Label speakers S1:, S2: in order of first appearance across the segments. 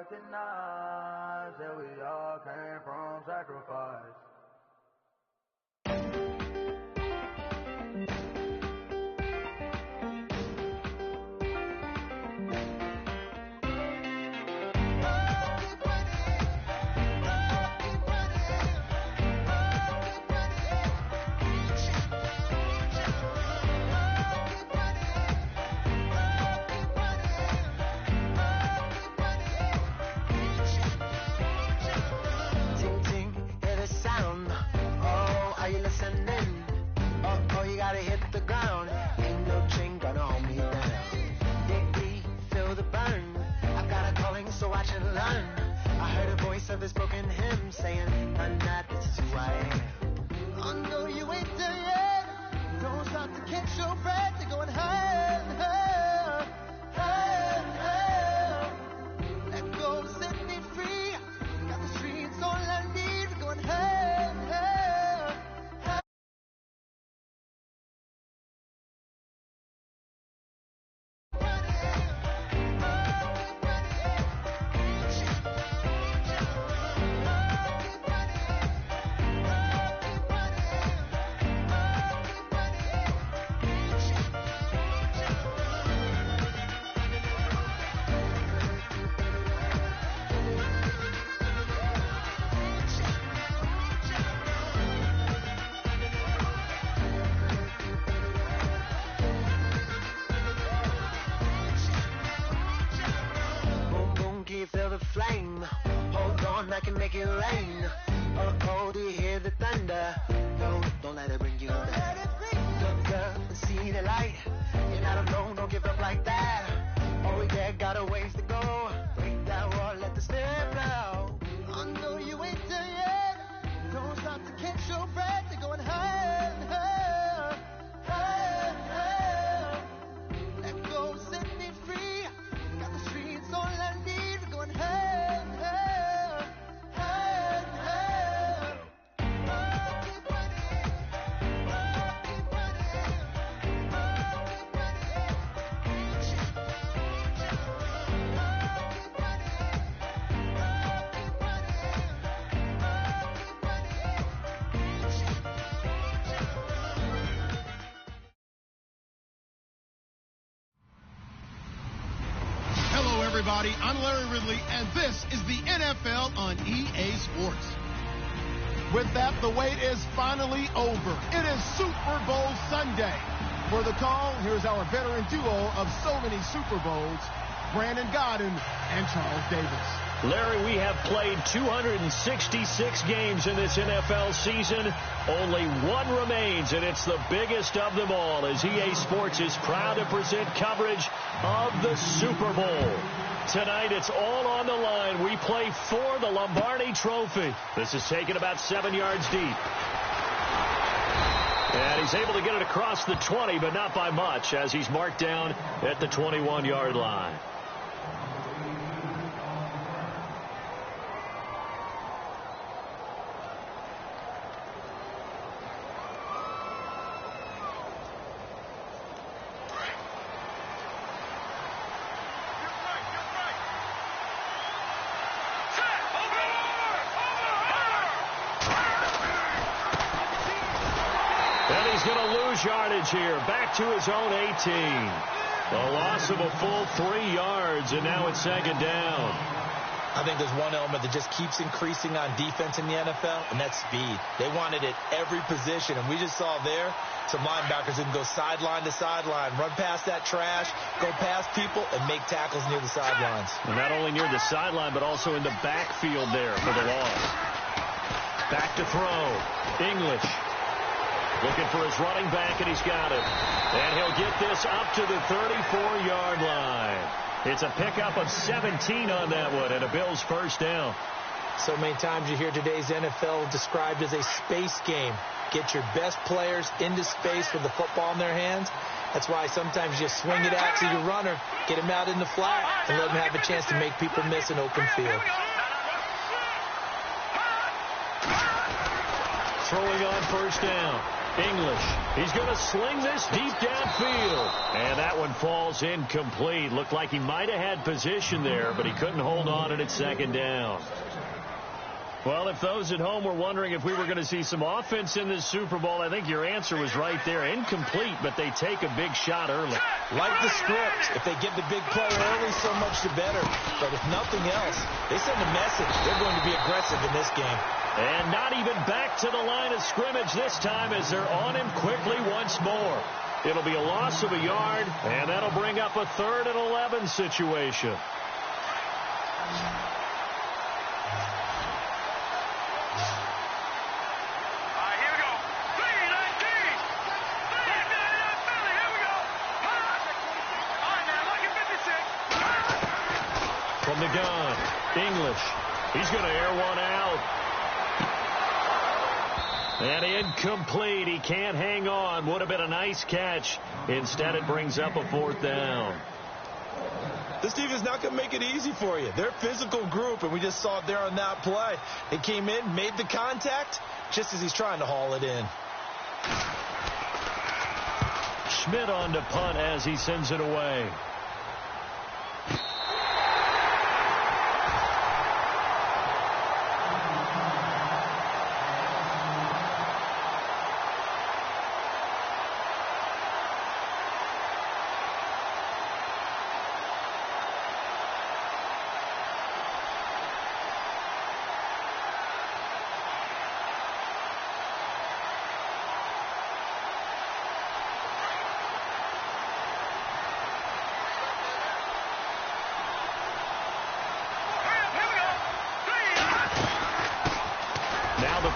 S1: recognize that we all came from sacrifice.
S2: Flame, hold on, I can make it rain. Oh, do you hear the thunder? No, don't let it bring you down. Look up and see the light. You're not alone, don't give up like that. Oh yeah, got a ways to go. Break that wall, let the spirit flow. I know you ain't done yet. Don't stop to catch your breath. You're going higher and higher, higher and higher. Let go, set me free. Got the streets all I need. We're going higher.
S3: Everybody, I'm Larry Ridley, and this is the NFL on EA Sports. With that, the wait is finally over. It is Super Bowl Sunday. For the call, here's our veteran duo of so many Super Bowls, Brandon Godden and Charles Davis.
S4: Larry, we have played 266 games in this NFL season. Only one remains, and it's the biggest of them all, as EA Sports is proud to present coverage of the Super Bowl. Tonight, it's all on the line. We play for the Lombardi Trophy. This is taken about 7 yards deep. And he's able to get it across the 20, but not by much, as he's marked down at the 21-yard line. Yardage here, back to his own 18. A loss of a full 3 yards, and now it's second down.
S5: I think there's one element that just keeps increasing on defense in the NFL, and that's speed. They want it at every position, and we just saw there some linebackers who can go sideline to sideline, run past that trash, go past people, and make tackles near the sidelines.
S4: And not only near the sideline, but also in the backfield there for the loss. Back to throw. English. Looking for his running back, and he's got it. And he'll get this up to the 34-yard line. It's a pickup of 17 on that one, and a Bills first down.
S5: So many times you hear today's NFL described as a space game. Get your best players into space with the football in their hands. That's why sometimes you swing it out to your runner, get him out in the flat, and let him have a chance to make people miss an open field.
S4: throwing on first down. English, he's going to sling this deep downfield. And that one falls incomplete. Looked like he might have had position there, but he couldn't hold on at second down. Well, if those at home were wondering if we were going to see some offense in this Super Bowl, I think your answer was right there. Incomplete, but they take a big shot early.
S5: Like the script. If they get the big play early, so much the better. But if nothing else, they send a message. They're going to be aggressive in this game.
S4: And not even back to the line of scrimmage this time as they're on him quickly once more. It'll be a loss of a yard, and that'll bring up a 3rd and 11 situation. From the gun, English. He's going to air one out. And incomplete. He can't hang on. Would have been a nice catch. Instead, it brings up a 4th down.
S5: This team is not going to make it easy for you. They're a physical group, and we just saw it there on that play. They came in, made the contact, just as he's trying to haul it in.
S4: Schmidt on to punt as he sends it away.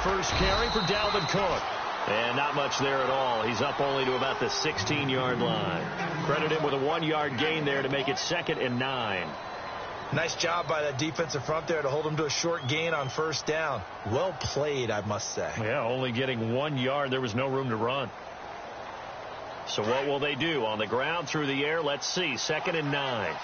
S4: First carry for Dalvin Cook. And not much there at all. He's up only to about the 16-yard line. Credit him with a 1-yard gain there to make it 2nd and 9.
S5: Nice job by that defensive front there to hold him to a short gain on first down. Well played, I must say.
S4: Yeah, only getting 1 yard. There was no room to run. So what will they do? On the ground, through the air? Let's see. 2nd and 9.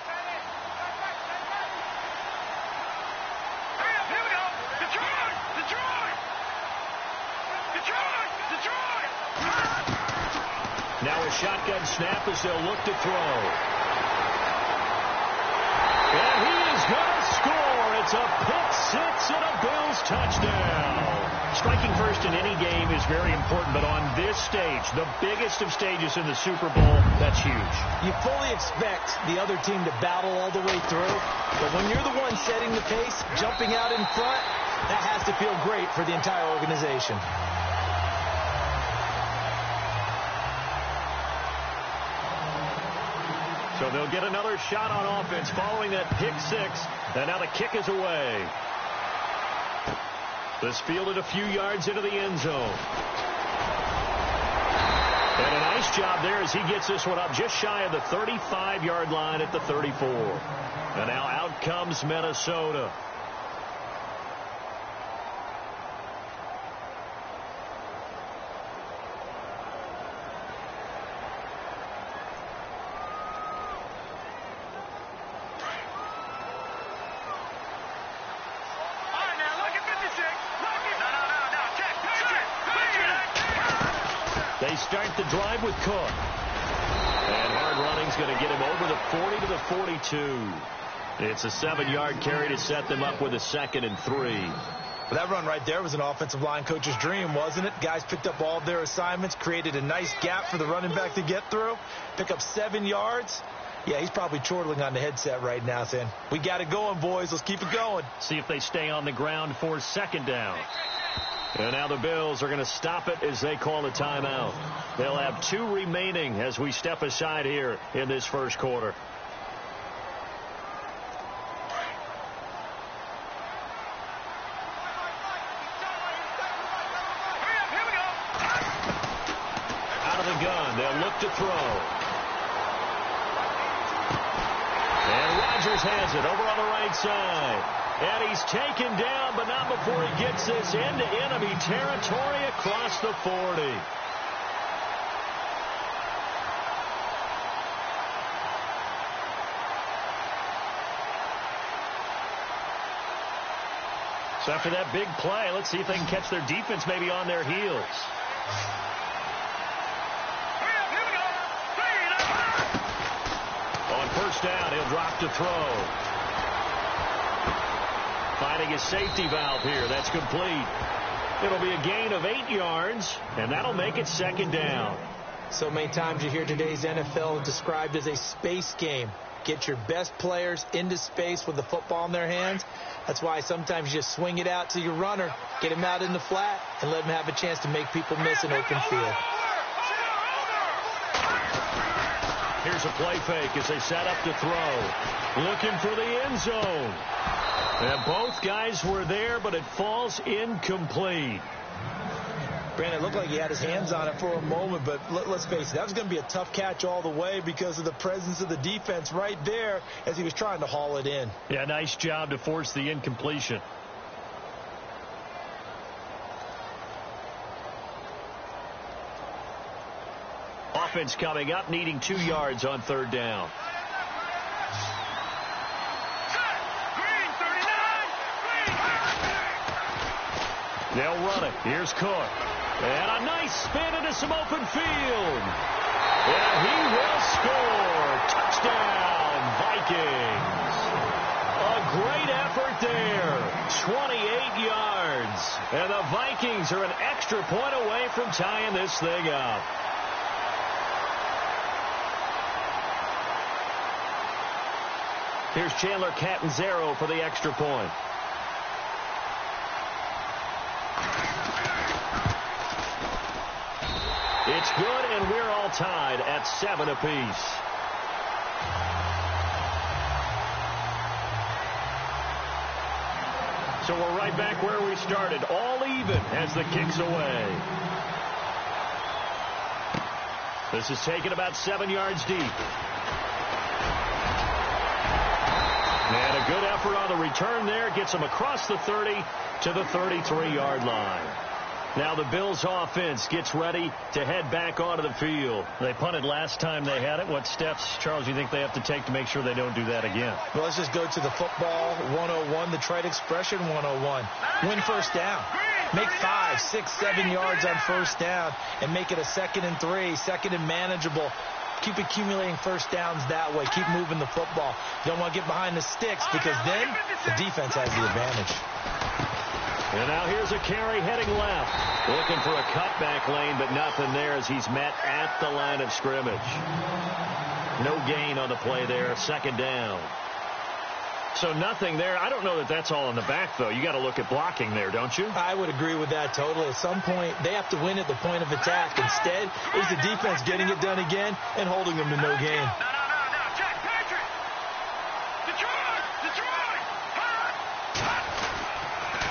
S4: Now a shotgun snap as they'll look to throw. And he is going to score. It's a pick six and a Bills touchdown. Striking first in any game is very important, but on this stage, the biggest of stages in the Super Bowl, that's huge.
S5: You fully expect the other team to battle all the way through, but when you're the one setting the pace, jumping out in front, that has to feel great for the entire organization.
S4: So they'll get another shot on offense following that pick six. And now the kick is away. This fielded a few yards into the end zone. And a nice job there as he gets this one up just shy of the 35-yard line at the 34. And now out comes Minnesota. They start the drive with Cook. And hard running's going to get him over the 40 to the 42. It's a 7-yard carry to set them up with a 2nd and 3.
S5: Well, that run right there was an offensive line coach's dream, wasn't it? Guys picked up all of their assignments, created a nice gap for the running back to get through, pick up 7 yards. Yeah, he's probably chortling on the headset right now saying, we got it going, boys. Let's keep it going.
S4: See if they stay on the ground for 2nd down. And now the Bills are going to stop it as they call a timeout. They'll have 2 remaining as we step aside here in this first quarter. Out of the gun, they'll look to throw. And Rodgers has it over on the right side. And he's taken down, but not before he gets this into enemy territory across the 40. So after that big play, let's see if they can catch their defense maybe on their heels. On first down, he'll drop to throw. Finding his safety valve here. That's complete. It'll be a gain of 8 yards, and that'll make it second down.
S5: So many times you hear today's NFL described as a space game. Get your best players into space with the football in their hands. That's why sometimes you just swing it out to your runner, get him out in the flat, and let him have a chance to make people miss an open field.
S4: Here's a play fake as they set up to throw. Looking for the end zone. And both guys were there, but it falls incomplete.
S5: Brandon, it looked like he had his hands on it for a moment, but let's face it, that was going to be a tough catch all the way because of the presence of the defense right there as he was trying to haul it in.
S4: Yeah, nice job to force the incompletion. Offense coming up, needing 2 yards on third down. They'll run it. Here's Cook. And a nice spin into some open field. And he will score. Touchdown, Vikings. A great effort there. 28 yards. And the Vikings are an extra point away from tying this thing up. Here's Chandler Catanzaro for the extra point. It's good, and we're all tied at 7 apiece. So we're right back where we started, all even as the kick's away. This is taken about 7 yards deep. And a good effort on the return there. Gets them across the 30 to the 33-yard line. Now the Bills offense gets ready to head back onto the field. They punted last time they had it. What steps, Charles, do you think they have to take to make sure they don't do that again?
S5: Well, let's just go to the football 101, the trite expression 101. Win first down. Make 5, 6, 7 yards on first down and make it a 2nd and 3, 2nd and manageable. Keep accumulating first downs that way. Keep moving the football. You don't want to get behind the sticks because then the defense has the advantage.
S4: And now here's a carry heading left. Looking for a cutback lane, but nothing there as he's met at the line of scrimmage. No gain on the play there. 2nd down. So nothing there. I don't know that that's all in the back, though. You got to look at blocking there, don't you?
S5: I would agree with that totally. At some point, they have to win at the point of attack. Instead, is the defense getting it done again and holding them to no gain.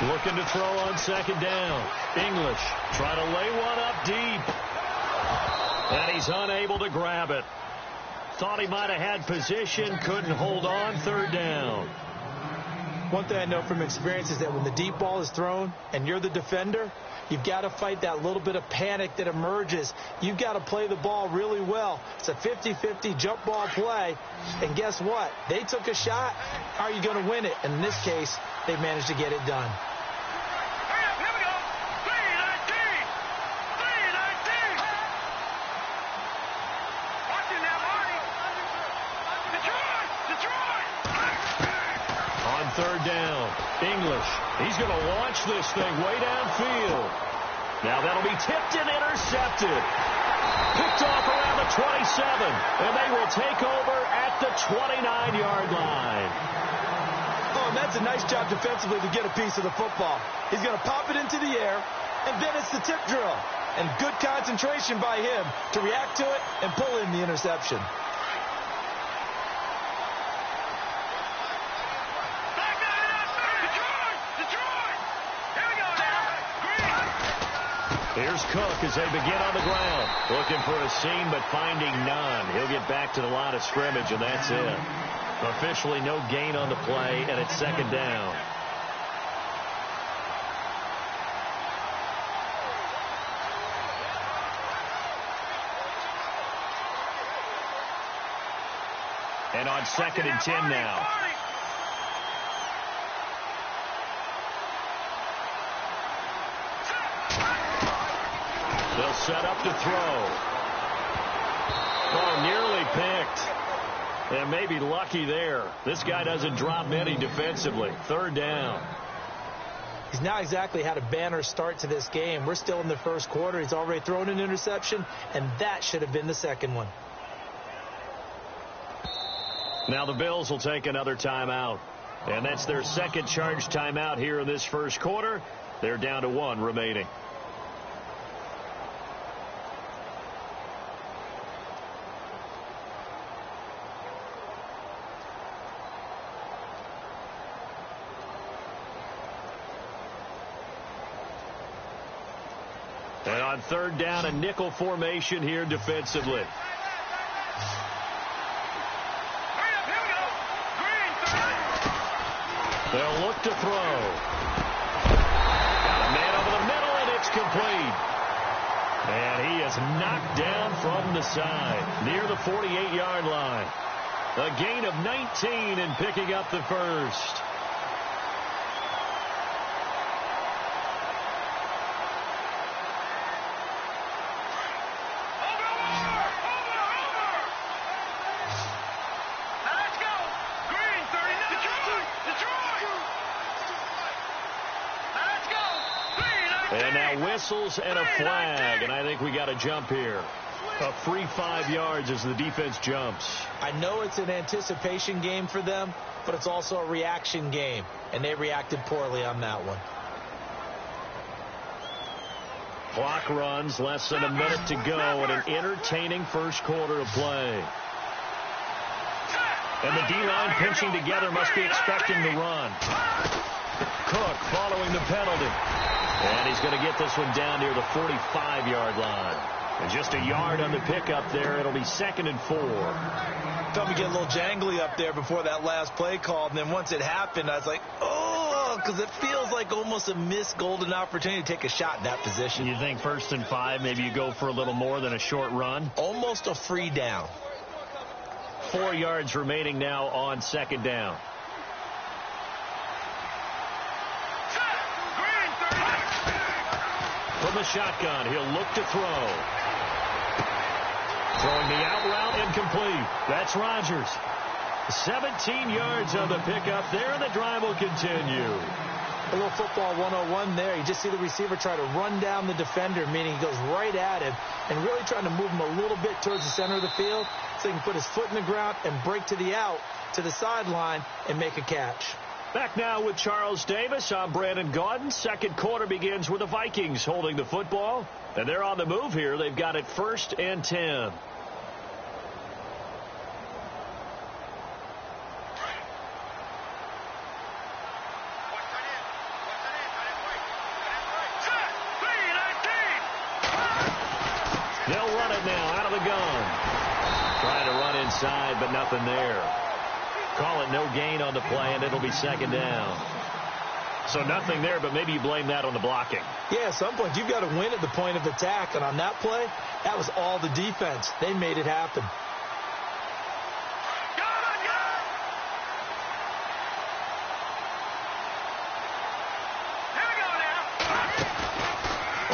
S4: Looking to throw on 2nd down. English trying to lay one up deep. And he's unable to grab it. Thought he might have had position. Couldn't hold on. 3rd down.
S5: One thing I know from experience is that when the deep ball is thrown and you're the defender, you've got to fight that little bit of panic that emerges. You've got to play the ball really well. It's a 50-50 jump ball play. And guess what? They took a shot. Are you going to win it? And in this case, they managed to get it done.
S4: On 3rd down, English. He's going to launch this thing way downfield. Now that'll be tipped and intercepted. Picked off around the 27, and they will take over at the 29-yard line.
S5: Oh, and that's a nice job defensively to get a piece of the football. He's going to pop it into the air, and then it's the tip drill. And good concentration by him to react to it and pull in the interception.
S4: Here's Cook as they begin on the ground. Looking for a seam, but finding none. He'll get back to the line of scrimmage, and that's it. Officially no gain on the play, and it's 2nd down. And on 2nd and 10 now. set up to throw. Oh, nearly picked. And maybe lucky there. This guy doesn't drop many defensively. Third down.
S5: He's not exactly had a banner start to this game. We're still in the first quarter. He's already thrown an interception, and that should have been the second one.
S4: Now the Bills will take another timeout. And that's their second charge timeout here in this first quarter. They're down to 1 remaining. And on third down, a nickel formation here defensively. They'll look to throw. Got a man over the middle, and it's complete. And he is knocked down from the side, near the 48-yard line. A gain of 19 in picking up the first. And now whistles and a flag, and I think we got a jump here. A free 5 yards as the defense jumps.
S5: I know it's an anticipation game for them, but it's also a reaction game, and they reacted poorly on that one.
S4: Clock runs, less than a minute to go in an entertaining first quarter of play. And the D-line pinching together must be expecting the run. Cook following the penalty. And he's going to get this one down near the 45-yard line. And just a yard on the pickup there. It'll be 2nd and 4.
S5: Felt me get a little jangly up there before that last play called. And then once it happened, I was like, oh, because it feels like almost a missed golden opportunity to take a shot in that position.
S4: You think 1st and 5, maybe you go for a little more than a short run?
S5: Almost a free down.
S4: 4 yards remaining now on 2nd down. From the shotgun, he'll look to throw. Throwing the out route, incomplete. That's Rodgers. 17 yards on the pickup there, and the drive will continue.
S5: A little football 101 there. You just see the receiver try to run down the defender, meaning he goes right at him, and really trying to move him a little bit towards the center of the field so he can put his foot in the ground and break to the out, to the sideline, and make a catch.
S4: Back now with Charles Davis. I'm Brandon Gaudin. Second quarter begins with the Vikings holding the football. And they're on the move here. They've got it 1st and 10. They'll run it now out of the gun. Trying to run inside, but nothing there. Call it no gain on the play, and it'll be 2nd down. So nothing there, but maybe you blame that on the blocking.
S5: Yeah, at some point you've got to win at the point of attack, and on that play, that was all the defense. They made it happen.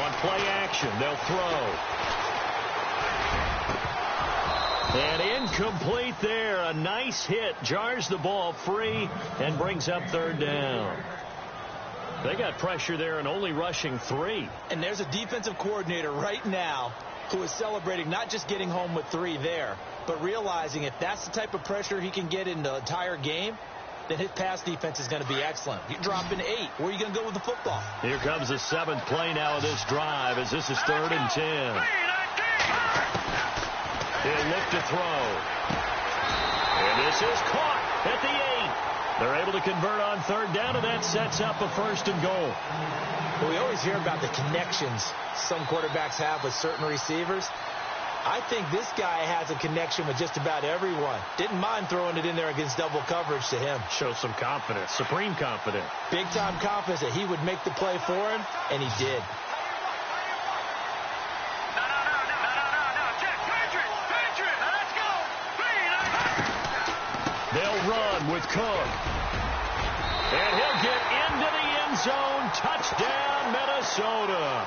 S4: On play action, they'll throw. And incomplete there. A nice hit. Jars the ball free and brings up 3rd down. They got pressure there and only rushing 3.
S5: And there's a defensive coordinator right now who is celebrating not just getting home with 3 there, but realizing if that's the type of pressure he can get in the entire game, then his pass defense is going to be excellent. You're dropping 8. Where are you going to go with the football?
S4: Here comes the 7th play now of this drive as this is 3rd and 10. He'll look to throw. And this is caught at the 8. They're able to convert on 3rd down, and that sets up a 1st and goal.
S5: Well, we always hear about the connections some quarterbacks have with certain receivers. I think this guy has a connection with just about everyone. Didn't mind throwing it in there against double coverage to him.
S4: Shows some confidence, supreme confidence.
S5: Big-time confidence that he would make the play for him, and he did.
S4: They'll run with Cook. And he'll get into the end zone. Touchdown, Minnesota.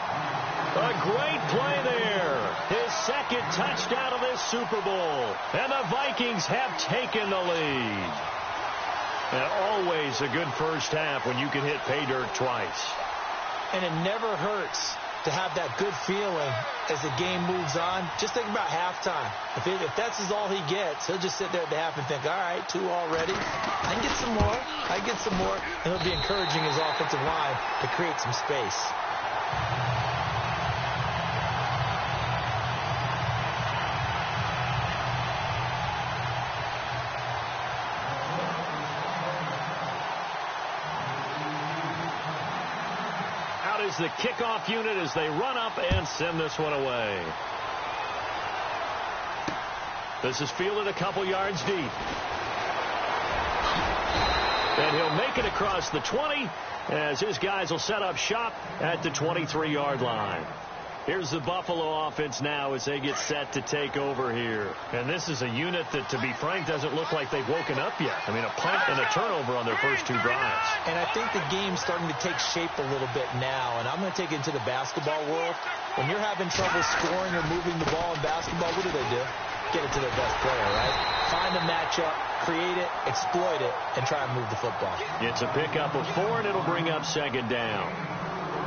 S4: A great play there. His second touchdown of this Super Bowl. And the Vikings have taken the lead. And always a good first half when you can hit pay dirt twice.
S5: And it never hurts to have that good feeling as the game moves on. Just think about halftime. If that's all he gets, he'll just sit there at the half and think, all right, 2 already. I can get some more. I get some more. And he'll be encouraging his offensive line to create some space.
S4: Is the kickoff unit as they run up and send this one away. This is fielded a couple yards deep. And he'll make it across the 20 as his guys will set up shop at the 23-yard line. Here's the Buffalo offense now as they get set to take over here. And this is a unit that, to be frank, doesn't look like they've woken up yet. I mean, a punt and a turnover on their first 2 drives.
S5: And I think the game's starting to take shape a little bit now. And I'm going to take it into the basketball world. When you're having trouble scoring or moving the ball in basketball, what do? Get it to their best player, right? Find a matchup, create it, exploit it, and try and move the football.
S4: It's a pickup of 4, and it'll bring up second down.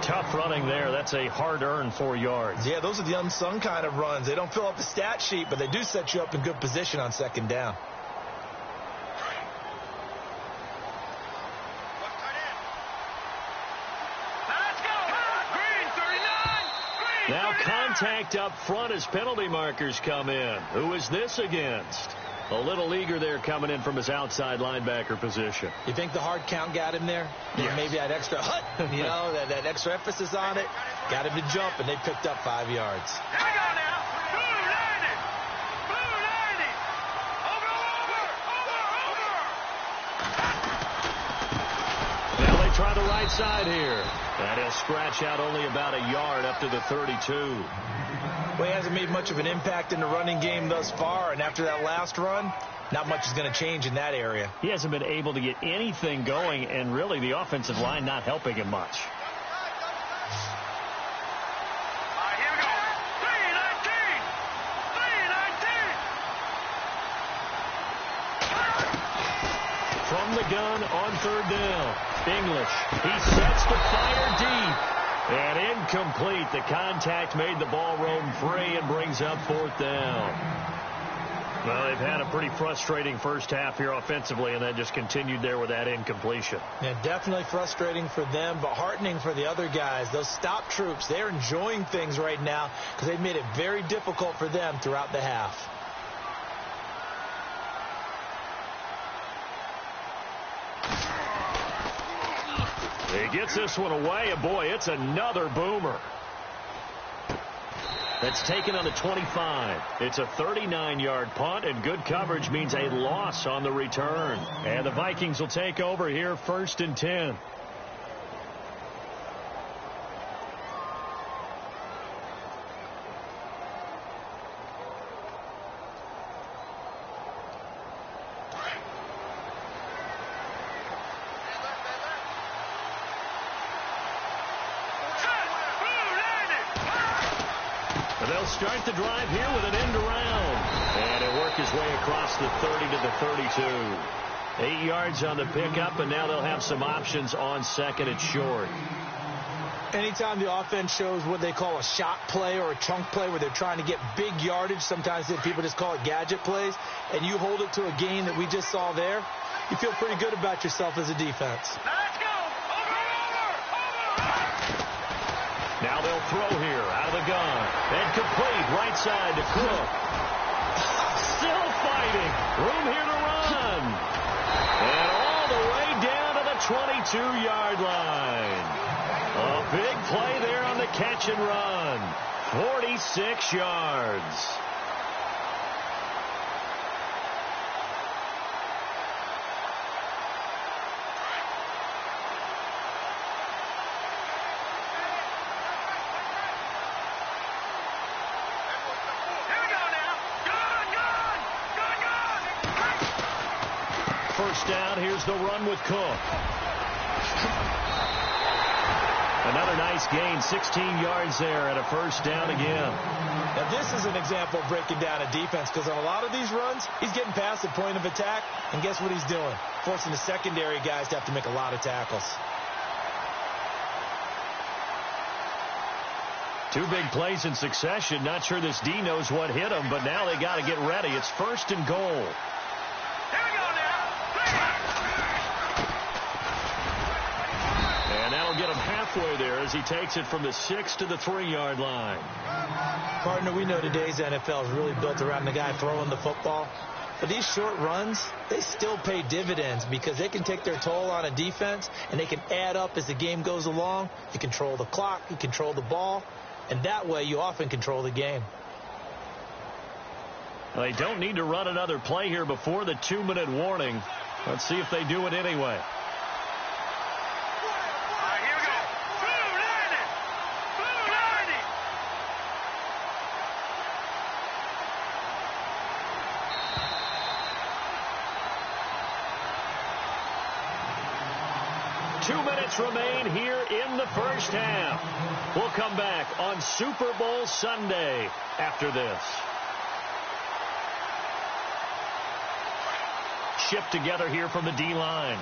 S4: Tough running there. That's a hard-earned 4 yards.
S5: Yeah, those are the unsung kind of runs. They don't fill up the stat sheet, but they do set you up in good position on second down.
S4: Now contact up front as penalty markers come in. Who is this against? A little eager there coming in from his outside linebacker position.
S5: You think the hard count got him there?
S4: Yes.
S5: Maybe that extra that extra emphasis on it. Got him to jump, and they picked up 5 yards.
S6: Here we go now. Blue 90. Over.
S4: Now they try the right side here. And he'll scratch out only about a yard up to the 32.
S5: Well, he hasn't made much of an impact in the running game thus far, and after that last run, not much is going to change in that area.
S4: He hasn't been able to get anything going, and really the offensive line not helping him much.
S6: Here we go. 319.
S4: From the gun on third down. English. He sets to fire deep. And incomplete. The contact made the ball roam free and brings up 4th down. Well, they've had a pretty frustrating first half here offensively, and that just continued there with that incompletion.
S5: Yeah, definitely frustrating for them, but heartening for the other guys. Those stop troops, they're enjoying things right now because they've made it very difficult for them throughout the half.
S4: He gets this one away, and boy, it's another boomer. That's taken on the 25. It's a 39-yard punt, and good coverage means a loss on the return. And the Vikings will take over here, 1st and 10. They'll start the drive here with an end around. And it'll work his way across the 30 to the 32. 8 yards on the pickup, and now they'll have some options on second and short.
S5: Anytime the offense shows what they call a shot play or a chunk play where they're trying to get big yardage, sometimes people just call it gadget plays, and you hold it to a gain that we just saw there, you feel pretty good about yourself as a defense.
S6: Let's go. Over.
S4: Now they'll throw here out of the gun. And complete right side to Cook. Still fighting. Room here to run. And all the way down to the 22-yard line. A big play there on the catch and run. 46 yards. First down, here's the run with Cook. Another nice gain, 16 yards there and a first down again.
S5: Now, this is an example of breaking down a defense because on a lot of these runs, he's getting past the point of attack, and guess what he's doing? Forcing the secondary guys to have to make a lot of tackles.
S4: Two big plays in succession. Not sure this D knows what hit him, but now they got to get ready. It's first and goal.
S6: Here we go now.
S4: And that'll get him halfway there as he takes it from the 6 to the 3-yard line.
S5: Partner, we know today's NFL is really built around the guy throwing the football. But these short runs, they still pay dividends because they can take their toll on a defense and they can add up as the game goes along. You control the clock, you control the ball, and that way you often control the game.
S4: Well, they don't need to run another play here before the 2-minute warning. Let's see if they do it anyway.
S6: Here we go. Blue 90. Blue 90.
S4: Two minutes remain here in the first half. We'll come back on Super Bowl Sunday after this. Shift together here from the D-line.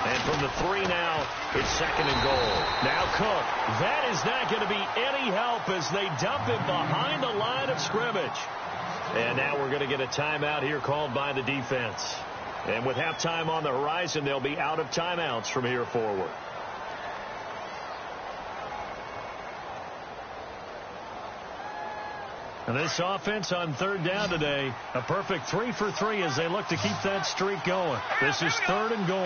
S4: And from the 3 now, it's second and goal. Now Cook. That is not going to be any help as they dump him behind the line of scrimmage. And now we're going to get a timeout here called by the defense. And with halftime on the horizon, they'll be out of timeouts from here forward. And this offense on third down today, a perfect 3 for 3 as they look to keep that streak going. This is third and goal.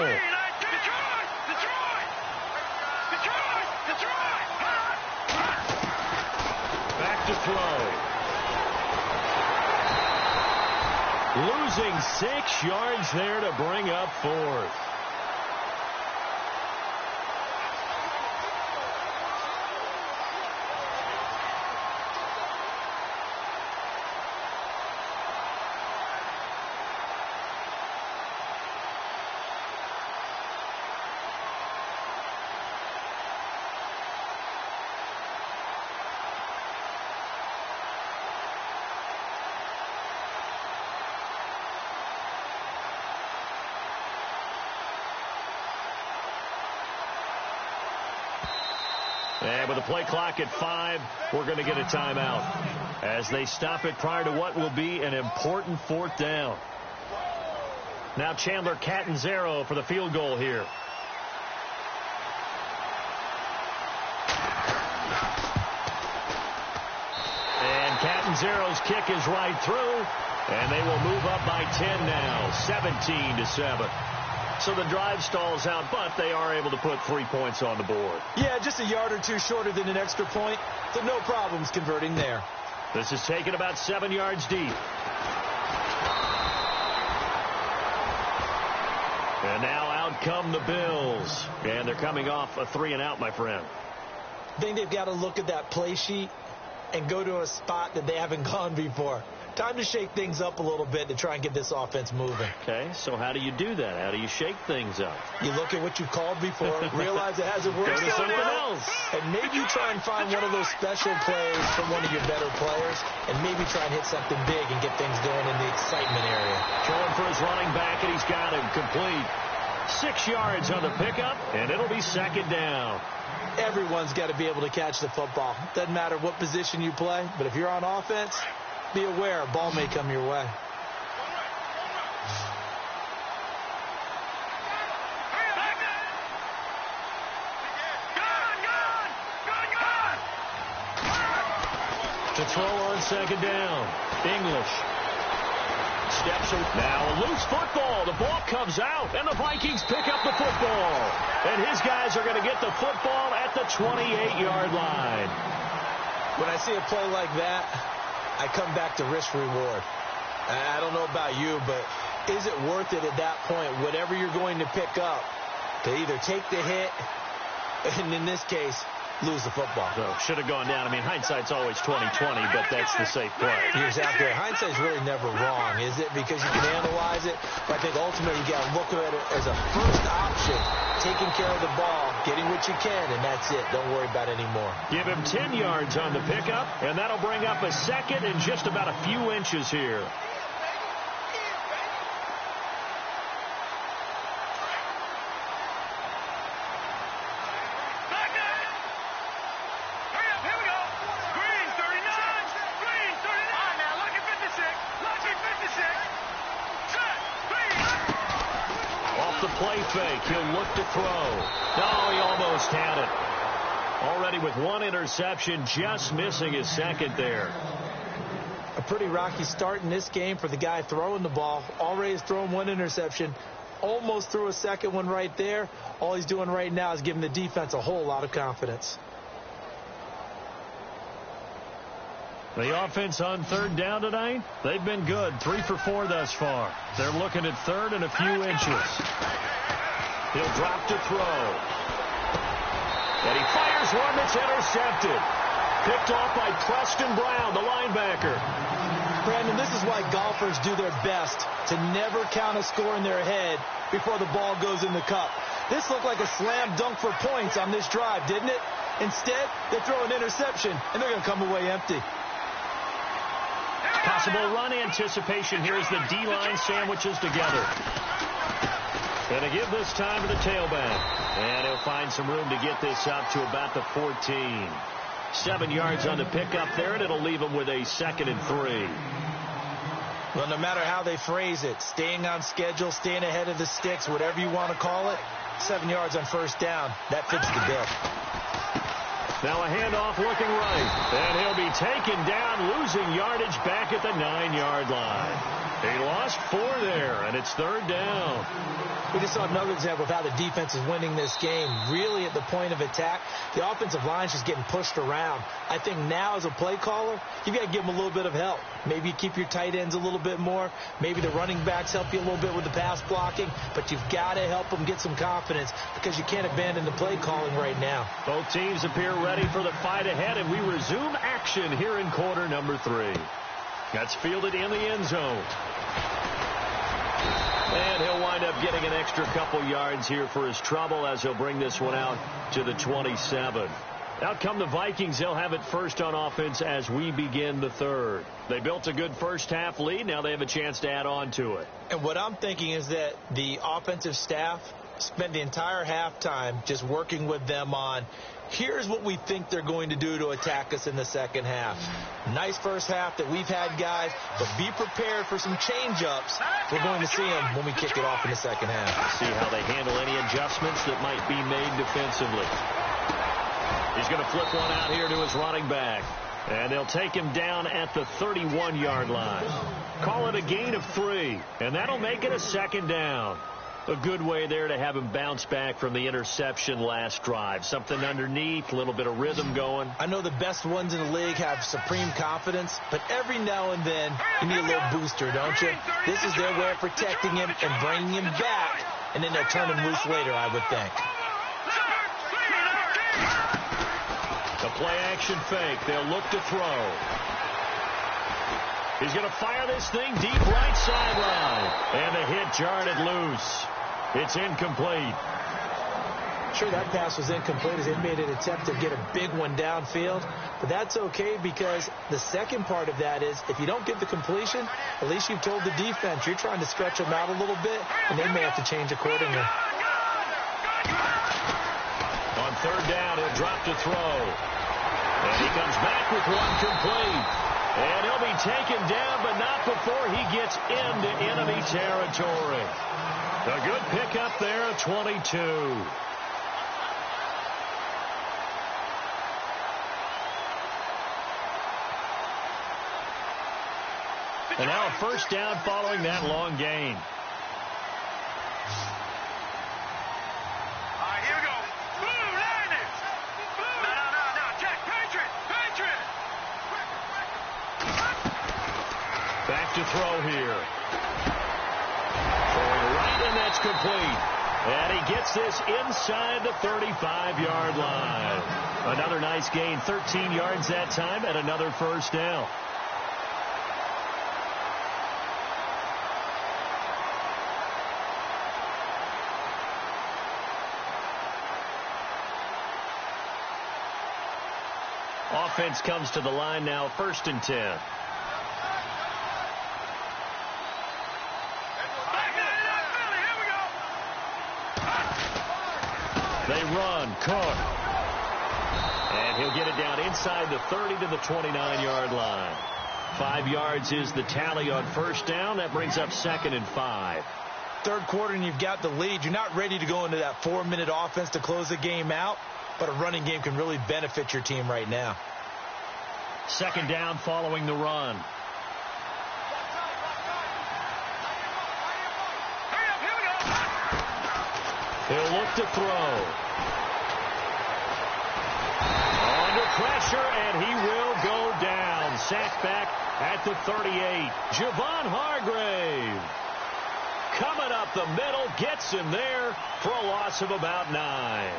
S4: Back to throw. Losing 6 yards there to bring up fourth. And with the play clock at 5, we're going to get a timeout as they stop it prior to what will be an important fourth down. Now Chandler Catanzaro for the field goal here. And Catanzaro's kick is right through, and they will move up by 10 now, 17-7. So the drive stalls out, but they are able to put 3 points on the board.
S5: Yeah, just a yard or two shorter than an extra point, so no problems converting there.
S4: This is taken about 7 yards deep. And now out come the Bills. And they're coming off a 3-and-out, my friend.
S5: I think they've got to look at that play sheet and go to a spot that they haven't gone before. Time to shake things up a little bit to try and get this offense moving.
S4: Okay, so how do you do that? How do you shake things up?
S5: You look at what you called before, realize it hasn't worked
S4: Go to something else.
S5: and maybe you try and find one of those special plays from one of your better players, and maybe try and hit something big and get things going in the excitement area.
S4: Throwing for his running back, and he's got him complete. 6 yards on the pickup, and it'll be second down.
S5: Everyone's got to be able to catch the football. Doesn't matter what position you play, but if you're on offense, be aware a ball may come your way.
S4: To throw on second down. English. Steps are now a loose football. The ball comes out, and the Vikings pick up the football. And his guys are going to get the football at the 28-yard line.
S5: When I see a play like that, I come back to risk reward. I don't know about you, but is it worth it at that point, whatever you're going to pick up, to either take the hit, and in this case, lose the football.
S4: So should have gone down. I mean, hindsight's always 20/20, but that's the safe play.
S5: You're exactly right. Hindsight's really never wrong, is it? Because you can analyze it. But I think ultimately you got to look at it as a first option, taking care of the ball, getting what you can, and that's it. Don't worry about it anymore.
S4: Give him 10 yards on the pickup, and that'll bring up a second and just about a few inches here. Fake. He'll look to throw. No, he almost had it. Already with one interception, just missing his second there.
S5: A pretty rocky start in this game for the guy throwing the ball. Already has thrown one interception. Almost threw a second one right there. All he's doing right now is giving the defense a whole lot of confidence.
S4: The offense on third down tonight, they've been good. 3 for 4 thus far. They're looking at third and a few inches. He'll drop to throw. And he fires one that's intercepted. Picked off by Preston Brown, the linebacker.
S5: Brandon, this is why golfers do their best to never count a score in their head before the ball goes in the cup. This looked like a slam dunk for points on this drive, didn't it? Instead, they throw an interception, and they're going to come away empty.
S4: Possible run anticipation here as the D-line sandwiches together. Going to give this time to the tailback. And he'll find some room to get this up to about the 14. 7 yards on the pickup there, and it'll leave him with a 2nd and 3.
S5: Well, no matter how they phrase it, staying on schedule, staying ahead of the sticks, whatever you want to call it, 7 yards on first down, that fits the bill.
S4: Now a handoff looking right, and he'll be taken down, losing yardage back at the 9-yard line. He lost 4 there, and it's third down.
S5: We just saw another example of how the defense is winning this game. Really at the point of attack, the offensive line is just getting pushed around. I think now as a play caller, you've got to give them a little bit of help. Maybe you keep your tight ends a little bit more. Maybe the running backs help you a little bit with the pass blocking. But you've got to help them get some confidence because you can't abandon the play calling right now.
S4: Both teams appear ready for the fight ahead, and we resume action here in quarter number 3. That's fielded in the end zone. And he'll wind up getting an extra couple yards here for his trouble as he'll bring this one out to the 27. Out come the Vikings. They'll have it first on offense as we begin the third. They built a good first-half lead. Now they have a chance to add on to it.
S5: And what I'm thinking is that the offensive staff spent the entire halftime just working with them on, here's what we think they're going to do to attack us in the second half. Nice first half that we've had, guys, but be prepared for some change-ups. We're going to see them when we kick it off in the second half.
S4: See how they handle any adjustments that might be made defensively. He's going to flip one out here to his running back. And they'll take him down at the 31-yard line. Call it a gain of 3, and that'll make it a second down. A good way there to have him bounce back from the interception last drive. Something underneath, a little bit of rhythm going.
S5: I know the best ones in the league have supreme confidence, but every now and then you need a little booster, don't you? This is their way of protecting him and bringing him back, and then they'll turn him loose later, I would think.
S4: The play-action fake. They'll look to throw. He's going to fire this thing deep right sideline. And the hit jarred it loose. It's incomplete.
S5: Sure, that pass was incomplete as they made an attempt to get a big one downfield. But that's okay because the second part of that is if you don't get the completion, at least you've told the defense you're trying to stretch them out a little bit, and they may have to change accordingly.
S4: On third down, he'll drop to throw. And he comes back with one complete. And he'll be taken down, but not before he gets into enemy territory. A good pickup there, 22. And now a first down following that long gain.
S6: All right, here we go. Blue Liners. No. Check. Patriot.
S4: Back to throw here. Throwing right, and that's complete. And he he gets this inside the 35-yard line. Another nice gain, 13 yards that time, and another first down. Offense comes to the line now, 1st and 10. They run, Cook. And he'll get it down inside the 30 to the 29-yard line. 5 yards is the tally on first down. That brings up 2nd and 5.
S5: Third quarter and you've got the lead. You're not ready to go into that 4-minute offense to close the game out, but a running game can really benefit your team right now.
S4: 2nd down following the run. He'll look to throw. Under pressure, and he will go down. Sacked back at the 38. Javon Hargrave coming up the middle, gets him there for a loss of about 9.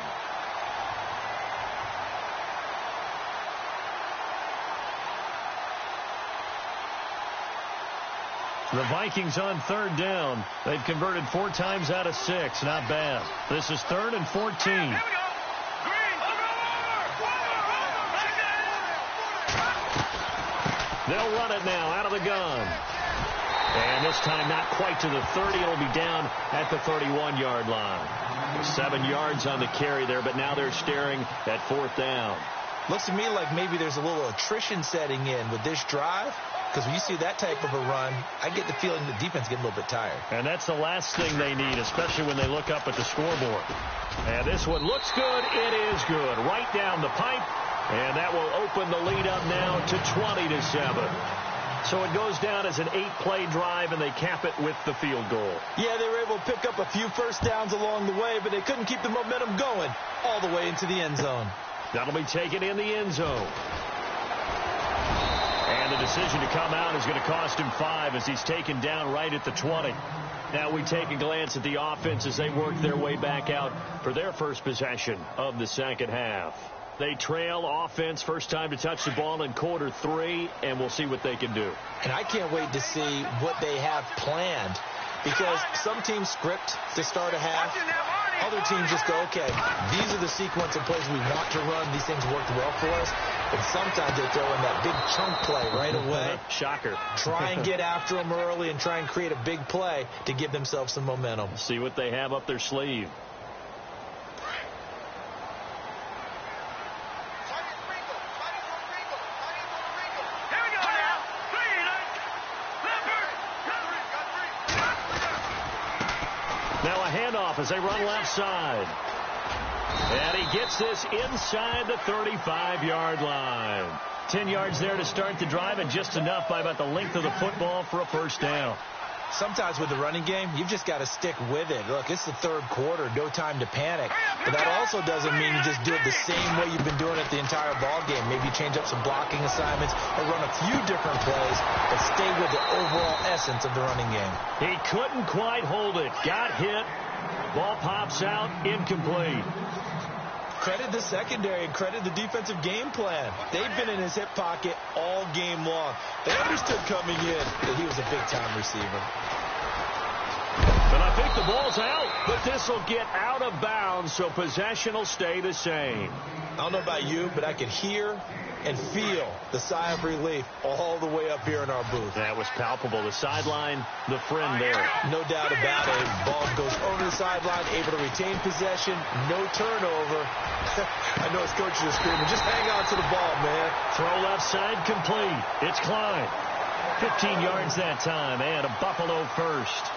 S4: The Vikings on 3rd down. They've converted 4 times out of 6. Not bad. This is 3rd and 14. They'll run it now out of the gun. And this time not quite to the 30. It'll be down at the 31-yard line. 7 yards on the carry there, but now they're staring at 4th down.
S5: Looks to me like maybe there's a little attrition setting in with this drive. Because when you see that type of a run, I get the feeling the defense getting a little bit tired.
S4: And that's the last thing they need, especially when they look up at the scoreboard. And this one looks good. It is good. Right down the pipe. And that will open the lead up now to 20-7. So it goes down as an 8-play drive, and they cap it with the field goal.
S5: Yeah, they were able to pick up a few first downs along the way, but they couldn't keep the momentum going all the way into the end zone.
S4: That'll be taken in the end zone. And the decision to come out is going to cost him 5 as he's taken down right at the 20. Now we take a glance at the offense as they work their way back out for their first possession of the second half. They trail offense, first time to touch the ball in quarter 3, and we'll see what they can do.
S5: And I can't wait to see what they have planned, because some teams script to start a half. Other teams just go, okay, these are the sequence of plays we want to run. These things worked well for us. But sometimes they throw in that big chunk play right away.
S4: Shocker.
S5: Try and get after them early and try and create a big play to give themselves some momentum.
S4: See what they have up their sleeve. Now a handoff as they run left side. And he gets this inside the 35-yard line. 10 yards there to start the drive, and just enough by about the length of the football for a first down.
S5: Sometimes with the running game, you've just got to stick with it. Look, it's the third quarter, no time to panic. But that also doesn't mean you just do it the same way you've been doing it the entire ball game. Maybe change up some blocking assignments or run a few different plays, but stay with the overall essence of the running game.
S4: He couldn't quite hold it. Got hit. Ball pops out, incomplete.
S5: Credit the secondary and credit the defensive game plan. They've been in his hip pocket all game long. They understood coming in that he was a big-time receiver.
S4: And I think the ball's out, but this will get out of bounds, so possession will stay the same.
S5: I don't know about you, but I could hear and feel the sigh of relief all the way up here in our booth.
S4: That was palpable. The sideline, the friend there.
S5: No doubt about it. Ball goes over the sideline, able to retain possession, no turnover. I know his coaches are screaming, just hang on to the ball, man.
S4: Throw left side complete. It's Klein. 15 yards that time, and a Buffalo first.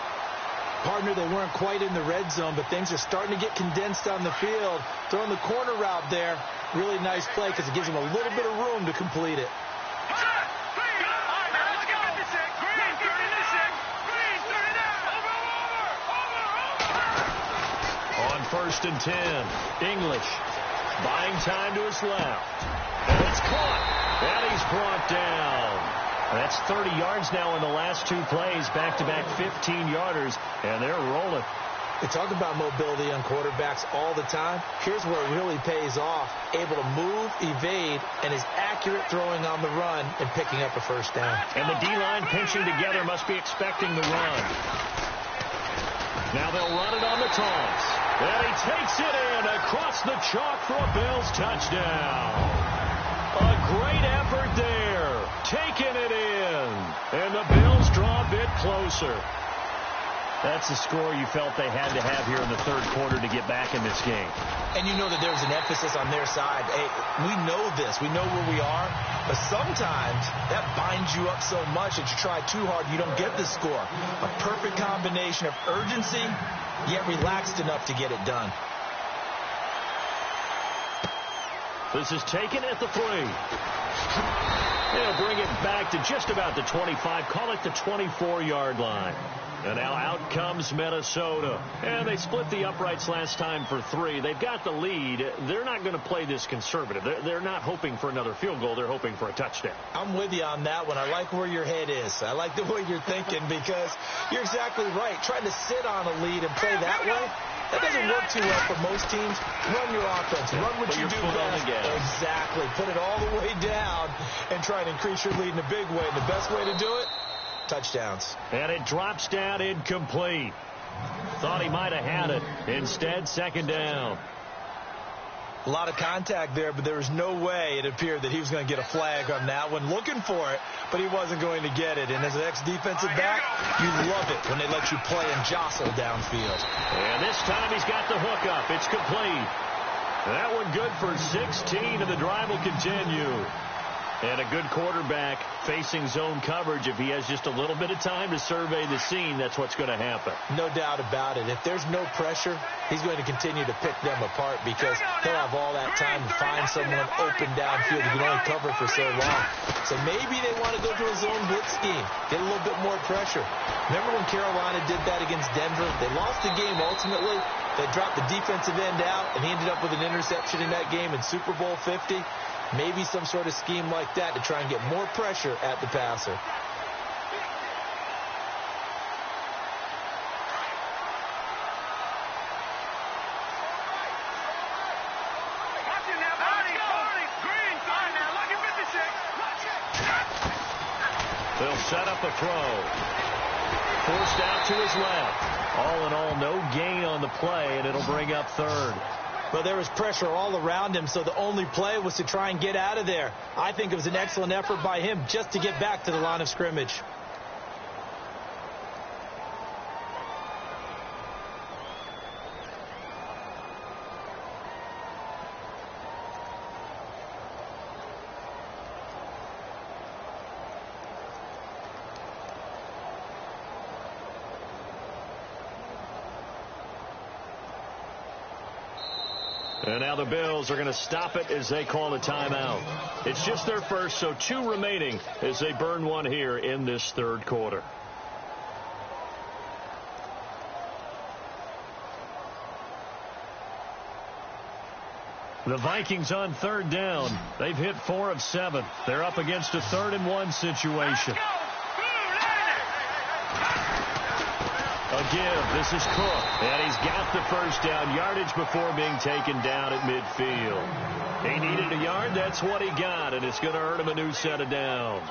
S5: Partner, they weren't quite in the red zone, but things are starting to get condensed on the field. Throwing the corner route there, really nice play because it gives them a little bit of room to complete it.
S4: On 1st and 10, English buying time to his left. And it's caught. And he's brought down. That's 30 yards now in the last 2 plays, back-to-back 15-yarders, and they're rolling.
S5: They talk about mobility on quarterbacks all the time. Here's where it really pays off. Able to move, evade, and is accurate throwing on the run and picking up a first down.
S4: And the D-line pinching together must be expecting the run. Now they'll run it on the toss. And he takes it in across the chalk for a Bills touchdown. A great effort there. Taking it in. And the Bills draw a bit closer. That's the score you felt they had to have here in the third quarter to get back in this game.
S5: And you know that there's an emphasis on their side. Hey, we know this. We know where we are. But sometimes that binds you up so much that you try too hard, you don't get the score. A perfect combination of urgency, yet relaxed enough to get it done.
S4: This is taken at the 3. They'll bring it back to just about the 25. Call it the 24-yard line. And now out comes Minnesota. And they split the uprights last time for 3. They've got the lead. They're not going to play this conservative. They're not hoping for another field goal. They're hoping for a touchdown.
S5: I'm with you on that one. I like where your head is. I like the way you're thinking because you're exactly right. Trying to sit on a lead and play that way, that doesn't work too well for most teams. Run your offense. Run what you do best. Exactly. Put it all the way down and try and increase your lead in a big way. And the best way to do it, touchdowns.
S4: And it drops down incomplete. Thought he might have had it. Instead, second down.
S5: A lot of contact there, but there was no way it appeared that he was going to get a flag on that one. Looking for it, but he wasn't going to get it. And as an ex-defensive back, you love it when they let you play and jostle downfield.
S4: And this time he's got the hook up. It's complete. That one good for 16, and the drive will continue. And a good quarterback facing zone coverage. If he has just a little bit of time to survey the scene, that's what's going to happen.
S5: No doubt about it. If there's no pressure, he's going to continue to pick them apart because he'll have all that time to find someone open downfield. You can only cover for so long. So maybe they want to go to a zone blitz scheme, get a little bit more pressure. Remember when Carolina did that against Denver? They lost the game ultimately. They dropped the defensive end out, and he ended up with an interception in that game in Super Bowl 50. Maybe some sort of scheme like that to try and get more pressure at the passer.
S4: They'll set up a throw. Forced out to his left. All in all, no gain on the play, and it'll bring up third.
S5: Well, there was pressure all around him, so the only play was to try and get out of there. I think it was an excellent effort by him just to get back to the line of scrimmage.
S4: And now the Bills are going to stop it as they call a timeout. It's just their first, so 2 remaining as they burn one here in this third quarter. The Vikings on third down. They've hit 4 of 7. They're up against a 3rd-and-1 situation. A give. This is Cook. And he's got the first down. Yardage before being taken down at midfield. He needed a yard. That's what he got. And it's going to earn him a new set of downs.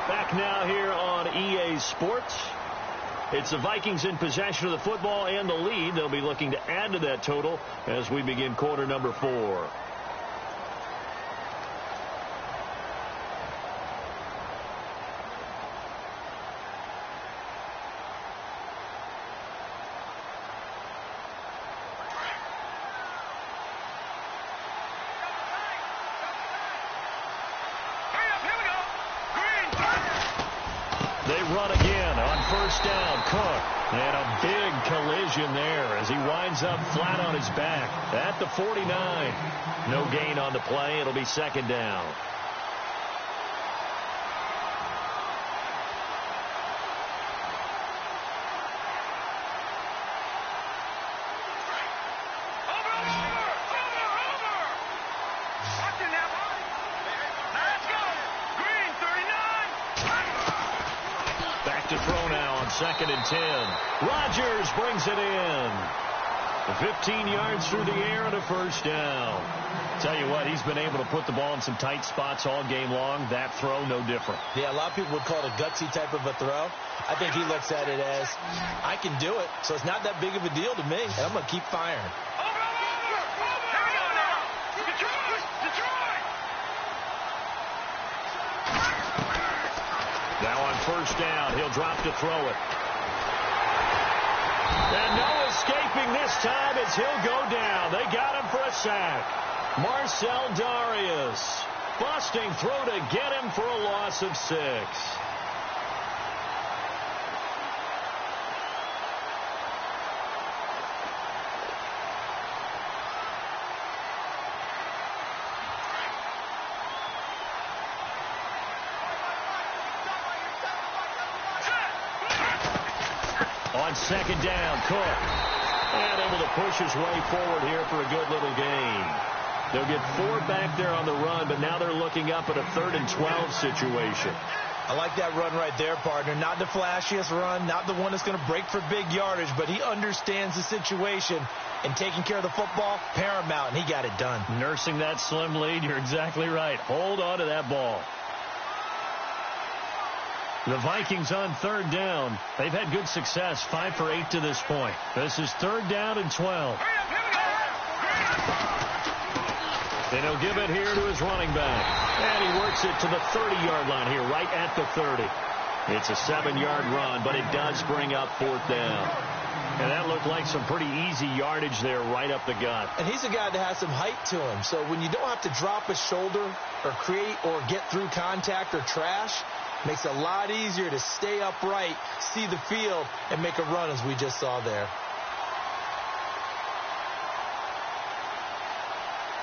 S4: Back now here on EA Sports. It's the Vikings in possession of the football and the lead. They'll be looking to add to that total as we begin quarter number 4. They run again on first down. Cook. And a big collision there as he winds up flat on his back at the 49. No gain on the play. It'll be second down. to throw now on 2nd and 10. Rodgers brings it in. 15 yards through the air and a first down. Tell you what, he's been able to put the ball in some tight spots all game long. That throw, no different.
S5: Yeah, a lot of people would call it a gutsy type of a throw. I think he looks at it as, I can do it, so it's not that big of a deal to me, and I'm going to keep firing.
S4: Now on first down, he'll drop to throw it. And no escaping this time as he'll go down. They got him for a sack. Marcel Darius busting through to get him for a loss of 6. On 2nd down, Cook. And able to push his way forward here for a good little gain. They'll get 4 back there on the run, but now they're looking up at a 3rd and 12 situation.
S5: I like that run right there, partner. Not the flashiest run, not the one that's going to break for big yardage, but he understands the situation, and taking care of the football, paramount, and he got it done.
S4: Nursing that slim lead, you're exactly right. Hold on to that ball. The Vikings on 3rd down. They've had good success, 5 for 8 to this point. This is 3rd down and 12. And he'll give it here to his running back. And he works it to the 30-yard line here, right at the 30. It's a 7-yard run, but it does bring up 4th down. And that looked like some pretty easy yardage there right up the gut.
S5: And he's a guy that has some height to him. So when you don't have to drop a shoulder or create or get through contact or trash, makes it a lot easier to stay upright, see the field, and make a run as we just saw there.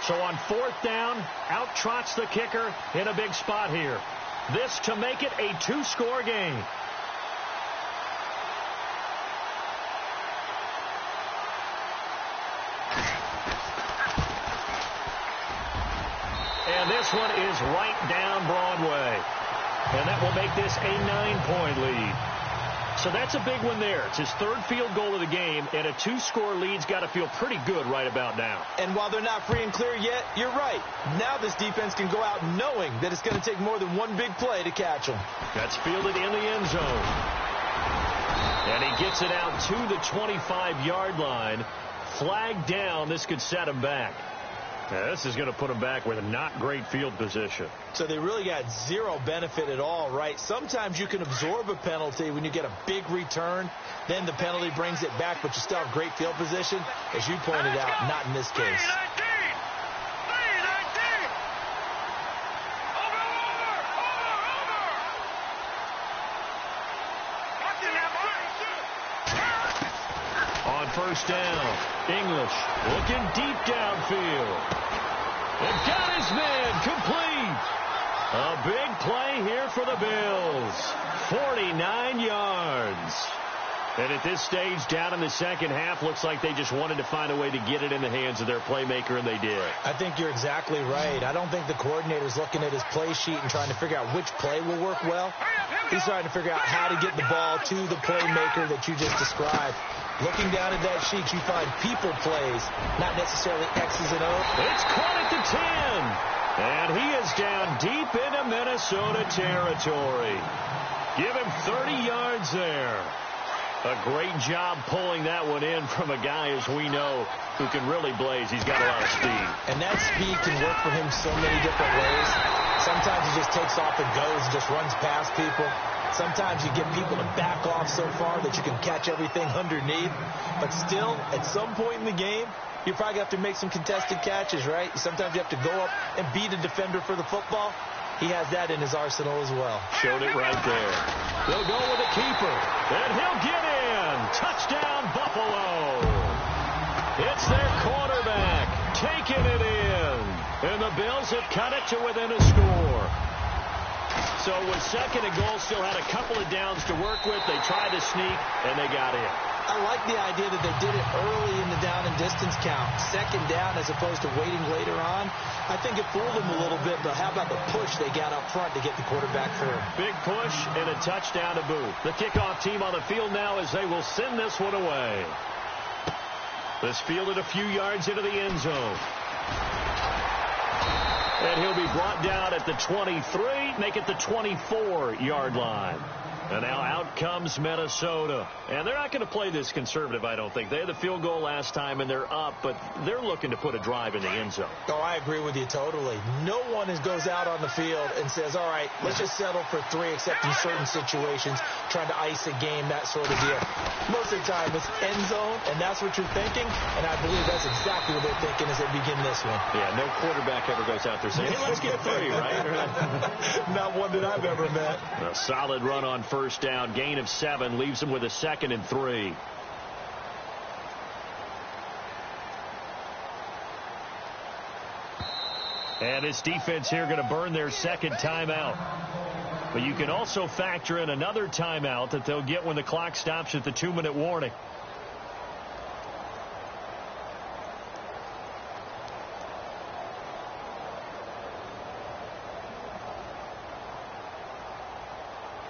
S4: So on 4th down, out trots the kicker in a big spot here. This to make it a 2-score game. And this one is right down Broadway. And that will make this a 9-point lead. So that's a big one there. It's his 3rd field goal of the game, and a 2-score lead's got to feel pretty good right about now.
S5: And while they're not free and clear yet, you're right. Now this defense can go out knowing that it's going to take more than one big play to catch them.
S4: That's fielded in the end zone. And he gets it out to the 25-yard line. Flag down. This could set him back. Now, this is going to put him back with a not great field position.
S5: So they really got zero benefit at all, right? Sometimes you can absorb a penalty when you get a big return. Then the penalty brings it back, but you still have great field position. As you pointed out, not in this case.
S4: On first down, English looking deep downfield. And got his man complete. A big play here for the Bills. 49 yards. And at this stage, down in the second half, looks like they just wanted to find a way to get it in the hands of their playmaker, and they did.
S5: I think you're exactly right. I don't think the coordinator's looking at his play sheet and trying to figure out which play will work well. He's trying to figure out how to get the ball to the playmaker that you just described. Looking down at that sheet, you find people plays, not necessarily X's and O's.
S4: It's caught at the 10. And he is down deep into Minnesota territory. Give him 30 yards there. A great job pulling that one in from a guy, as we know, who can really blaze. He's got a lot of speed.
S5: And that speed can work for him so many different ways. Sometimes he just takes off and goes and just runs past people. Sometimes you get people to back off so far that you can catch everything underneath. But still, at some point in the game, you probably have to make some contested catches, right? Sometimes you have to go up and beat a defender for the football. He has that in his arsenal as well.
S4: Showed it right there. They'll go with a keeper, and he'll get in. Touchdown, Buffalo. It's their quarterback taking it in. And the Bills have cut it to within a score. So with 2nd and goal, still had a couple of downs to work with. They tried to sneak, and they got in.
S5: I like the idea that they did it early in the down and distance count. Second down as opposed to waiting later on. I think it fooled them a little bit, but how about the push they got up front to get the quarterback through?
S4: Big push and a touchdown to boot. The kickoff team on the field now as they will send this one away. This fielded a few yards into the end zone. And he'll be brought down at the 23, make it the 24-yard line. And now out comes Minnesota. And they're not going to play this conservative, I don't think. They had the field goal last time, and they're up, but they're looking to put a drive in the end zone.
S5: Oh, I agree with you totally. No one goes out on the field and says, all right, let's just settle for 3, except in certain situations, trying to ice a game, that sort of deal. Most of the time, it's end zone, and that's what you're thinking, and I believe that's exactly what they're thinking as they begin this one.
S4: Yeah, no quarterback ever goes out there saying, hey, let's get 3, right?
S5: Not one that I've ever met.
S4: A solid run on first down, gain of 7, leaves them with a 2nd and 3. And this defense here going to burn their 2nd timeout. But you can also factor in another timeout that they'll get when the clock stops at the 2-minute warning.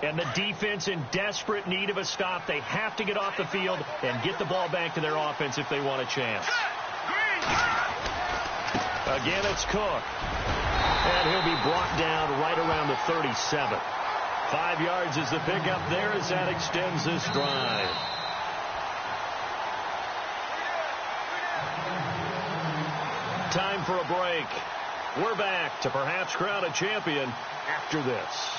S4: And the defense in desperate need of a stop. They have to get off the field and get the ball back to their offense if they want a chance. Again, it's Cook. And he'll be brought down right around the 37. 5 yards is the pickup there as that extends this drive. Time for a break. We're back to perhaps crown a champion after this.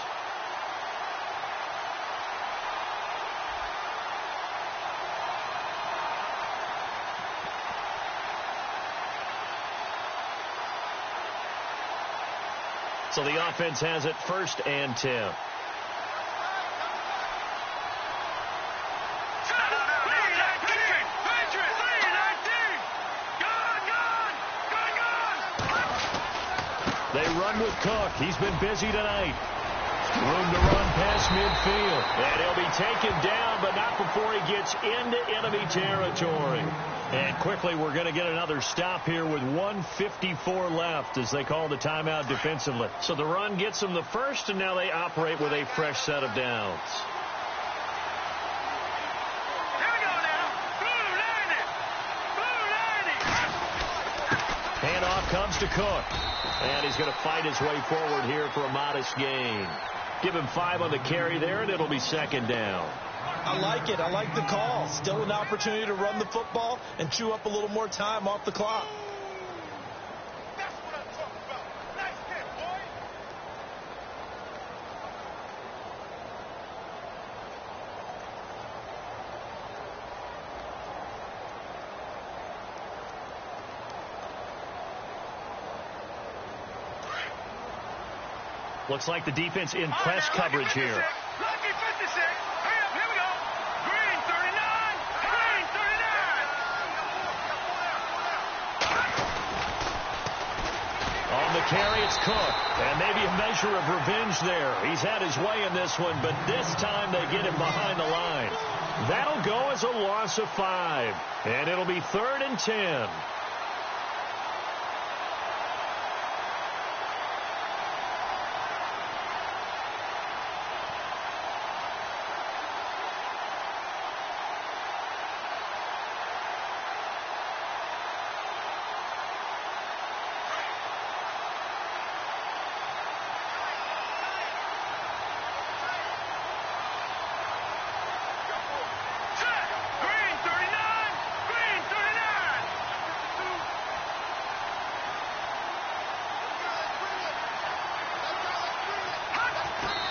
S4: So the offense has it 1st and 10. They run with Cook. He's been busy tonight. Room to run past midfield. And he'll be taken down, but not before he gets into enemy territory. And quickly, we're going to get another stop here with 1:54 left as they call the timeout defensively. So the run gets them the first, and now they operate with a fresh set of downs.
S6: Here we go now.
S4: Handoff comes to Cook. And he's going to fight his way forward here for a modest gain. Give him 5 on the carry there, and it'll be 2nd down.
S5: I like it. I like the call. Still an opportunity to run the football and chew up a little more time off the clock.
S6: That's what I'm talking about. Nice hit, boy.
S4: Looks like the defense in press coverage here.
S6: Lucky 56. Hurry up, here we go. Green 39. Green 39.
S4: On the carry, it's Cook. And maybe a measure of revenge there. He's had his way in this one, but this time they get him behind the line. That'll go as a loss of 5. And it'll be 3rd and 10.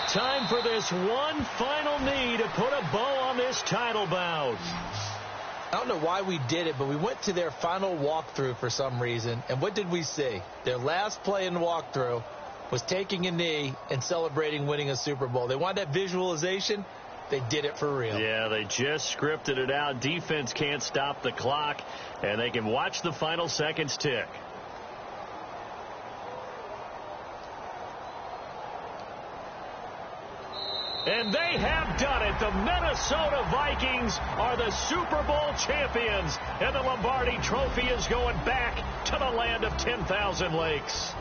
S4: Time for this one final knee to put a bow on this title bout.
S5: I don't know why we did it, but we went to their final walkthrough for some reason. And what did we see? Their last play in the walkthrough was taking a knee and celebrating winning a Super Bowl. They wanted that visualization. They did it for real.
S4: Yeah, they just scripted it out. Defense can't stop the clock, and they can watch the final seconds tick. And they have done it. The Minnesota Vikings are the Super Bowl champions. And the Lombardi Trophy is going back to the land of 10,000 lakes.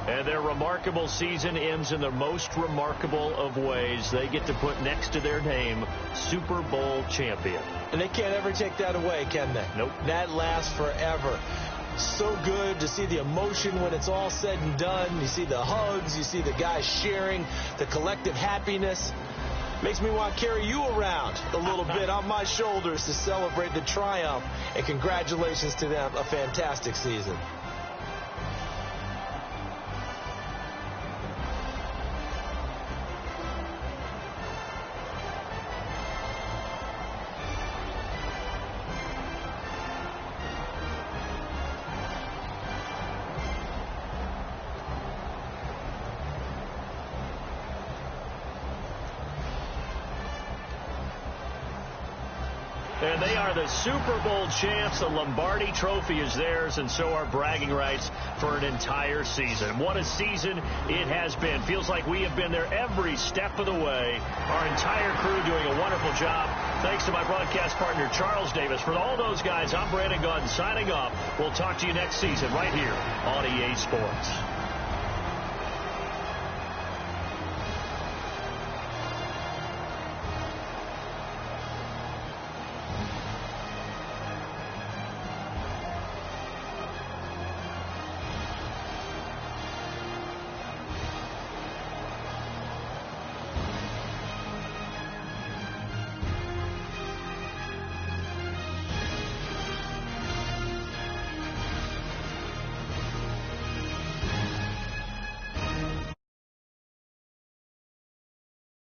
S4: And their remarkable season ends in the most remarkable of ways. They get to put next to their name, Super Bowl champion.
S5: And they can't ever take that away, can they?
S4: Nope.
S5: That lasts forever. So good to see the emotion when it's all said and done. You see the hugs, you see the guys sharing, the collective happiness. Makes me want to carry you around a little bit on my shoulders to celebrate the triumph. And congratulations to them, a fantastic season.
S4: And they are the Super Bowl champs. The Lombardi Trophy is theirs, and so are bragging rights for an entire season. What a season it has been. Feels like we have been there every step of the way. Our entire crew doing a wonderful job. Thanks to my broadcast partner, Charles Davis. For all those guys, I'm Brandon Gaudin signing off. We'll talk to you next season right here on EA Sports.